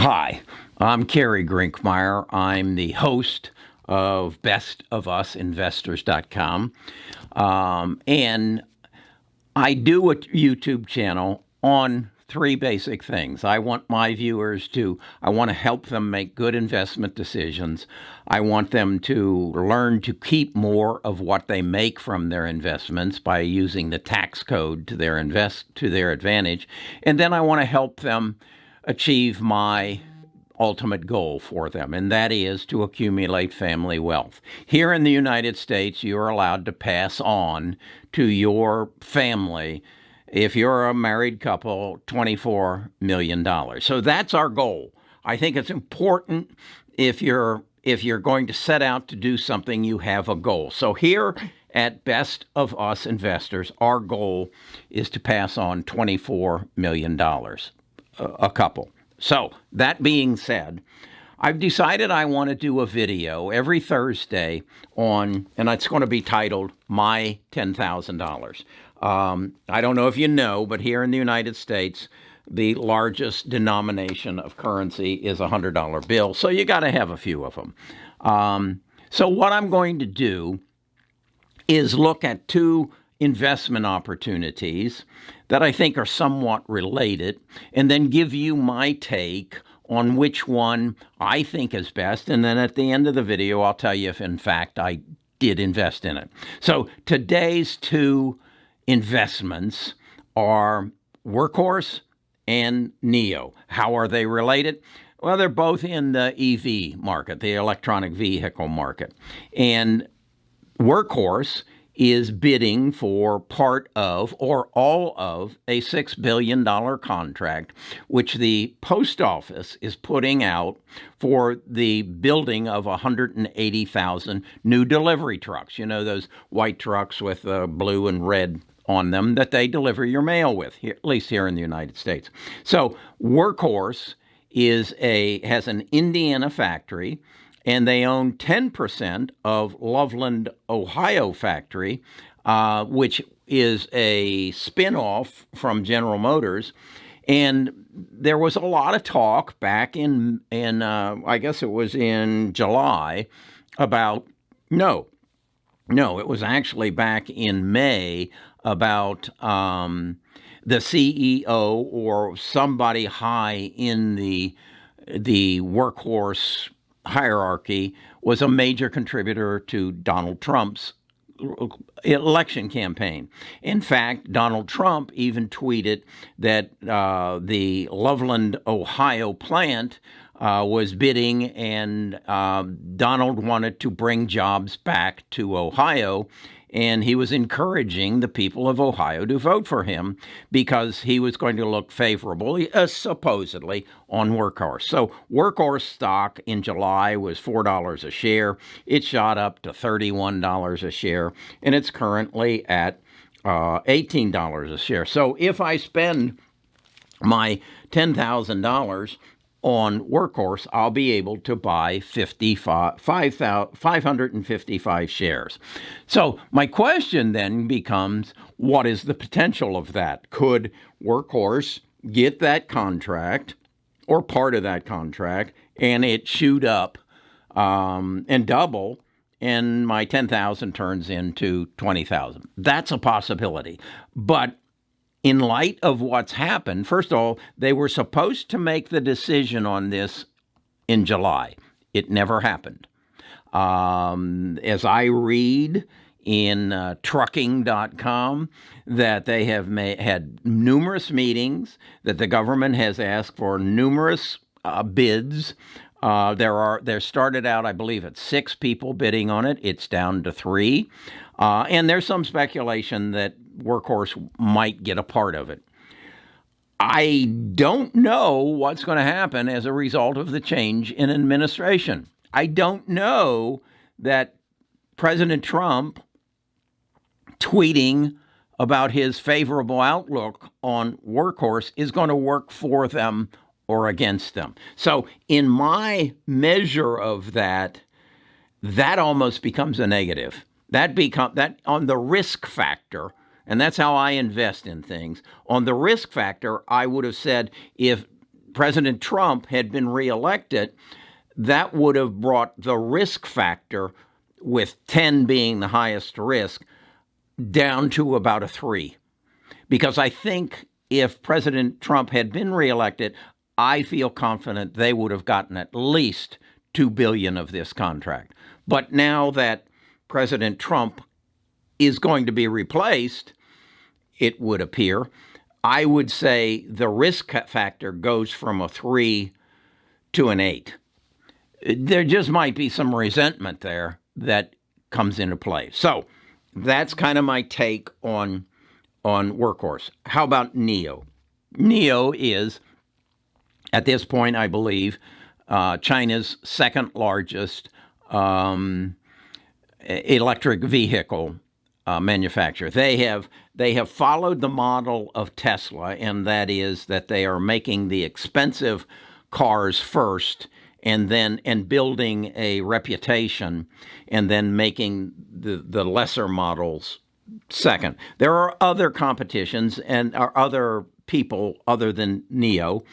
Hi, I'm Kerry Grinkmeyer. I'm the host of bestofusinvestors.com. And I do a YouTube channel on three basic things. I want my viewers I want to help them make good investment decisions. I want them to learn to keep more of what they make from their investments by using the tax code to their advantage. And then I want to help them achieve my ultimate goal for them, and that is to accumulate family wealth. Here in the United States, you're allowed to pass on to your family, if you're a married couple, $24 million. So that's our goal. I think it's important if you're going to set out to do something, you have a goal. So here at Best of Us Investors, our goal is to pass on $24 million a couple. So that being said, I've decided I want to do a video every Thursday and it's going to be titled My $10,000. I don't know if you know, but here in the United States, the largest denomination of currency is a $100 bill. So you got to have a few of them. So what I'm going to do is look at two investment opportunities that I think are somewhat related, and then give you my take on which one I think is best. And then at the end of the video, I'll tell you if, in fact, I did invest in it. So today's two investments are Workhorse and NIO. How are they related? Well, they're both in the EV market, the electronic vehicle market. And Workhorse is bidding for part of or all of a $6 billion contract, which the post office is putting out for the building of 180,000 new delivery trucks. You know, those white trucks with blue and red on them that they deliver your mail with, here, at least here in the United States. So Workhorse has an Indiana factory, and they own 10% of Loveland, Ohio factory, which is a spin-off from General Motors. And there was a lot of talk back in I guess it was in July about, no, it was actually back in May about the CEO or somebody high in the Workhorse hierarchy was a major contributor to Donald Trump's election campaign. In fact, Donald Trump even tweeted that the Loveland, Ohio plant was bidding, and Donald wanted to bring jobs back to Ohio. And he was encouraging the people of Ohio to vote for him because he was going to look favorably, supposedly, on Workhorse. So Workhorse stock in July was $4 a share. It shot up to $31 a share, and it's currently at $18 a share. So if I spend my $10,000 on Workhorse, I'll be able to buy 555 shares. So my question then becomes, what is the potential of that? Could Workhorse get that contract or part of that contract and it shoot up and double, and my 10,000 turns into 20,000? That's a possibility. But in light of what's happened, first of all, they were supposed to make the decision on this in July. It never happened. As I read in trucking.com, that they have had numerous meetings, that the government has asked for numerous bids. There started out, I believe, at 6 people bidding on it. It's down to 3. And there's some speculation that Workhorse might get a part of it. I don't know what's going to happen as a result of the change in administration. I don't know that President Trump tweeting about his favorable outlook on Workhorse is going to work for them or against them. So in my measure of that almost becomes a negative. That on the risk factor, and that's how I invest in things. On the risk factor, I would have said if President Trump had been reelected, that would have brought the risk factor, with 10 being the highest risk, down to about a 3. Because I think if President Trump had been reelected, I feel confident they would have gotten at least $2 billion of this contract. But now that President Trump is going to be replaced, it would appear, I would say the risk factor goes from a 3 to an 8. There just might be some resentment there that comes into play. So that's kind of my take on Workhorse. How about NIO? NIO is, at this point, I believe, China's second largest electric vehicle manufacturer. They have followed the model of Tesla, and that is that they are making the expensive cars first, and building a reputation, and then making the lesser models second. There are other competitions and are other people other than NIO,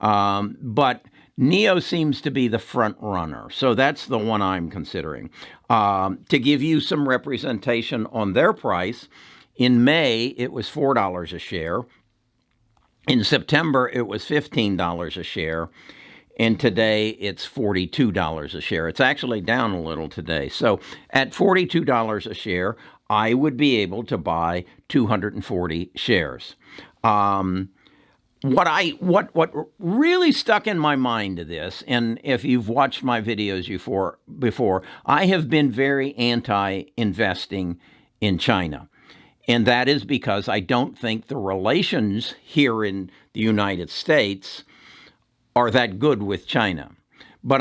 but NIO seems to be the front runner. So that's the one I'm considering. To give you some representation on their price, in May, it was $4 a share. In September, it was $15 a share. And today, it's $42 a share. It's actually down a little today. So at $42 a share, I would be able to buy 240 shares. What really stuck in my mind to this, and if you've watched my videos before, I have been very anti-investing in China. And that is because I don't think the relations here in the United States are that good with China. But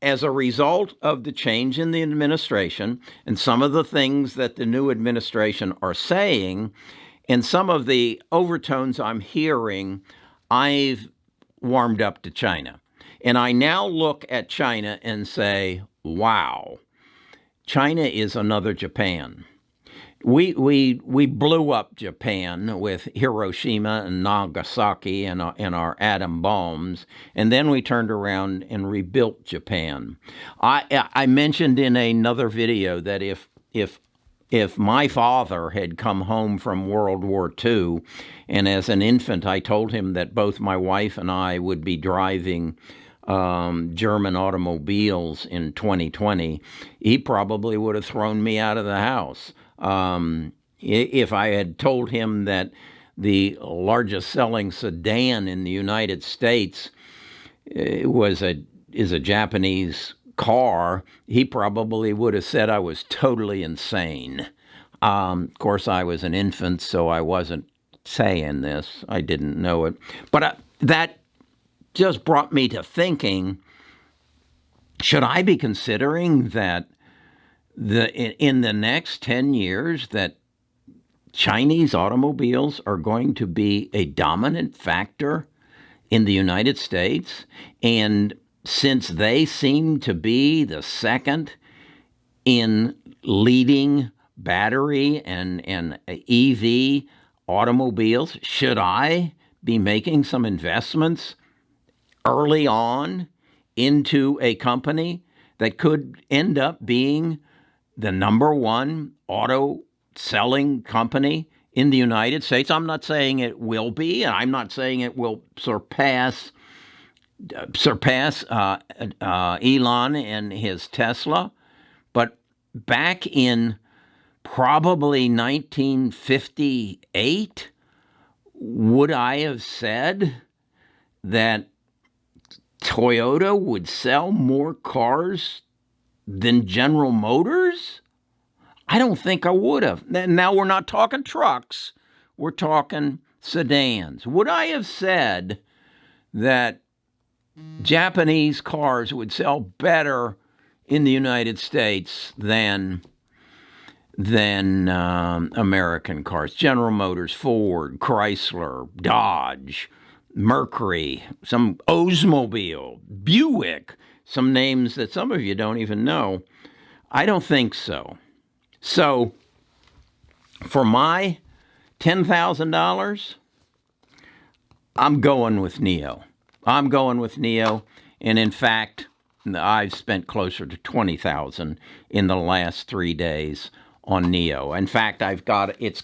as a result of the change in the administration and some of the things that the new administration are saying, and some of the overtones I'm hearing, I've warmed up to China. And I now look at China and say, wow, China is another Japan. We blew up Japan with Hiroshima and Nagasaki and our atom bombs, and then we turned around and rebuilt Japan. I mentioned in another video that if my father had come home from World War II, and as an infant I told him that both my wife and I would be driving German automobiles in 2020, he probably would have thrown me out of the house. If I had told him that the largest selling sedan in the United States is a Japanese car, he probably would have said I was totally insane. Of course, I was an infant, so I wasn't saying this. I didn't know it. But that just brought me to thinking, should I be considering that in the next 10 years that Chinese automobiles are going to be a dominant factor in the United States? And since they seem to be the second in leading battery and EV automobiles, should I be making some investments early on into a company that could end up being the number one auto selling company in the United States? I'm not saying it will be, and I'm not saying it will surpass Elon and his Tesla. But back in probably 1958, would I have said that Toyota would sell more cars than General Motors? I don't think I would have. Now, we're not talking trucks. We're talking sedans. Would I have said that Japanese cars would sell better in the United States than American cars? General Motors, Ford, Chrysler, Dodge, Mercury, some Oldsmobile, Buick, some names that some of you don't even know. I don't think so. So for my $10,000, I'm going with NIO. I'm going with NIO, and in fact, I've spent closer to $20,000 in the last 3 days on NIO. In fact, it's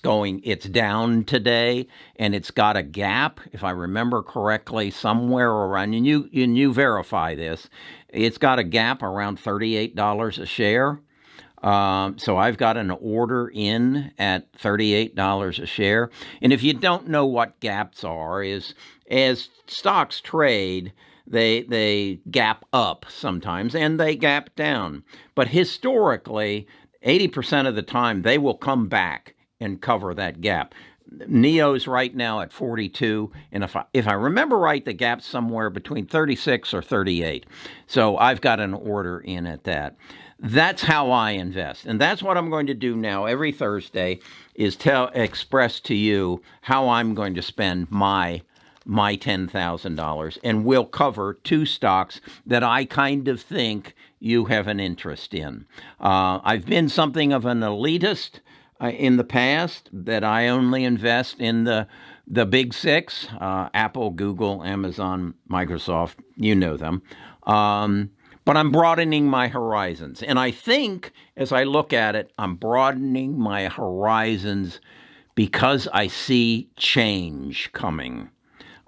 down today, and it's got a gap, if I remember correctly, somewhere around, and you verify this, it's got a gap around $38 a share. So I've got an order in at $38 a share. And if you don't know what gaps are, is as stocks trade, they gap up sometimes and they gap down. But historically, 80% of the time, they will come back and cover that gap. NIO's right now at 42, and if I remember right, the gap's somewhere between 36 or 38. So I've got an order in at that. That's how I invest, and that's what I'm going to do now every Thursday, is express to you how I'm going to spend my $10,000, and we'll cover 2 stocks that I kind of think you have an interest in. I've been something of an elitist in the past, that I only invest in the big 6, Apple, Google, Amazon, Microsoft, you know them. But I'm broadening my horizons. And I think, as I look at it, I'm broadening my horizons because I see change coming.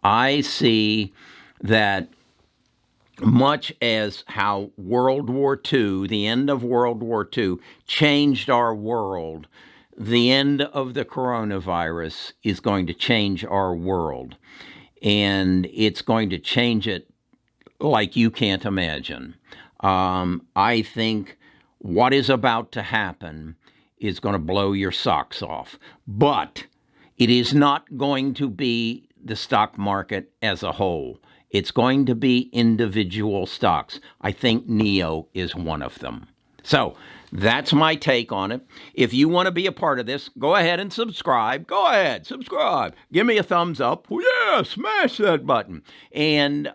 I see that much as how World War II, the end of World War II, changed our world, the end of the coronavirus is going to change our world. And it's going to change it like you can't imagine. I think what is about to happen is going to blow your socks off. But it is not going to be the stock market as a whole. It's going to be individual stocks. I think NIO is one of them. So that's my take on it. If you want to be a part of this, go ahead and subscribe. Go ahead, subscribe. Give me a thumbs up. Yeah, smash that button. And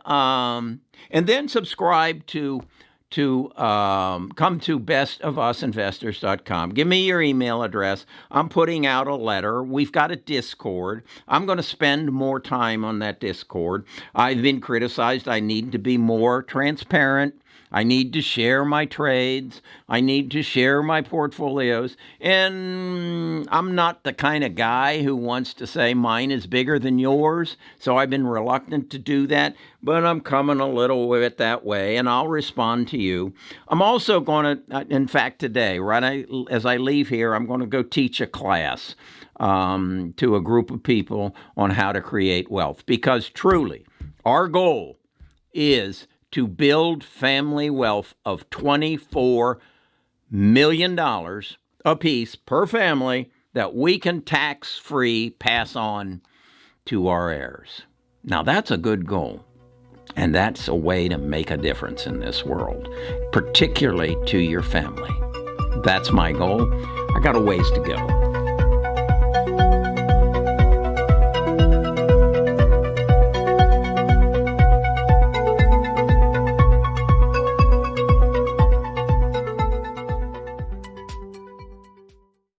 then subscribe to come to bestofusinvestors.com. Give me your email address. I'm putting out a letter. We've got a Discord. I'm going to spend more time on that Discord. I've been criticized. I need to be more transparent. I need to share my trades. I need to share my portfolios. And I'm not the kind of guy who wants to say mine is bigger than yours. So I've been reluctant to do that. But I'm coming a little bit that way, and I'll respond to you. I'm also going to, in fact, today, as I leave here, I'm going to go teach a class to a group of people on how to create wealth. Because truly, our goal is to build family wealth of $24 million apiece per family that we can tax-free pass on to our heirs. Now, that's a good goal, and that's a way to make a difference in this world, particularly to your family. That's my goal. I got a ways to go.